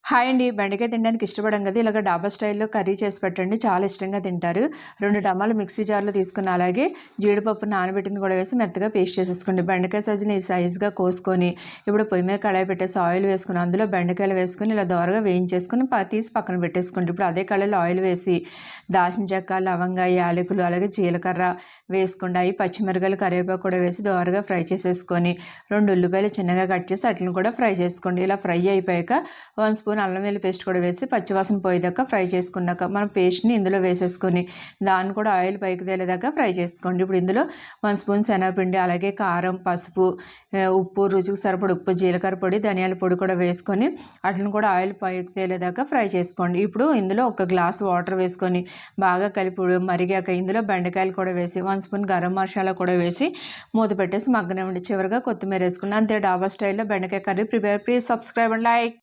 Hi అండి. బెండకాయ తినడానికి ఇష్టపడం కదా! ఇలాగ డాబా స్టైల్‌లో కర్రీ చేసి పెట్టండి. చాలా ఇష్టంగా తింటారు. 2 టమాటాలు మిక్సీ జార్‌లో తీసుకొని, అలాగే జీడిపప్పు నానబెట్టింది కూడా వేసి మెత్తగా పేస్ట్ చేసేసుకోండి. బెండకాయ సైజుని ఈ సైజుగా కోసుకొని, ఇప్పుడు పొయ్యి మీద కడాయి పెట్టేసి ఆయిల్ వేసుకొని, అందులో బెండకాయలు వేసుకొని ఇలా దోరగా వేయించేసుకొని తీసి పక్కన పెట్టేసుకోండి. ఇప్పుడు అదే కడాయిలో ఆయిల్ వేసి దాల్చిన చెక్క, లవంగా, యాలకులు, అలాగే జీలకర్ర వేసుకోండి. అవి పచ్చిమిరపకాయలు, కరివేపాకు కూడా వేసి దోరగా ఫ్రై చేసేసుకొని, 2 ఉల్లిపాయలు చిన్నగా కట్ చేసి వాటిని కూడా ఫ్రై చేసుకోండి. ఇలా ఫ్రై అయిపోయాక 1 స్పూన్ అల్లం వెల్లుల్లి పేస్ట్ కూడా వేసి పచ్చివాసన పోయేదాకా ఫ్రై చేసుకున్నాక మనం పేస్ట్ని ఇందులో వేసేసుకొని దాన్ని కూడా ఆయిల్ పైకి తేలేదాకా ఫ్రై చేసుకోండి. ఇప్పుడు ఇందులో 1 స్పూన్ శనగపిండి, అలాగే కారం, పసుపు, ఉప్పు, రుచికి సరిపడ ఉప్పు, జీలకర్ర పొడి, ధనియాల పొడి కూడా వేసుకొని వాటిని కూడా ఆయిల్ పైకి తేలేదాకా ఫ్రై చేసుకోండి. ఇప్పుడు ఇందులో 1 గ్లాస్ వాటర్ వేసుకొని బాగా కలిపి మరిగాక ఇందులో బెండకాయలు కూడా వేసి 1 స్పూన్ గరం మసాలా కూడా వేసి మూత పెట్టేసి మగ్గనివ్వండి. చివరిగా కొత్తిమీర వేసుకుని అంతే, డాబా స్టైల్లో బెండకాయ curry prepare. Please subscribe and like.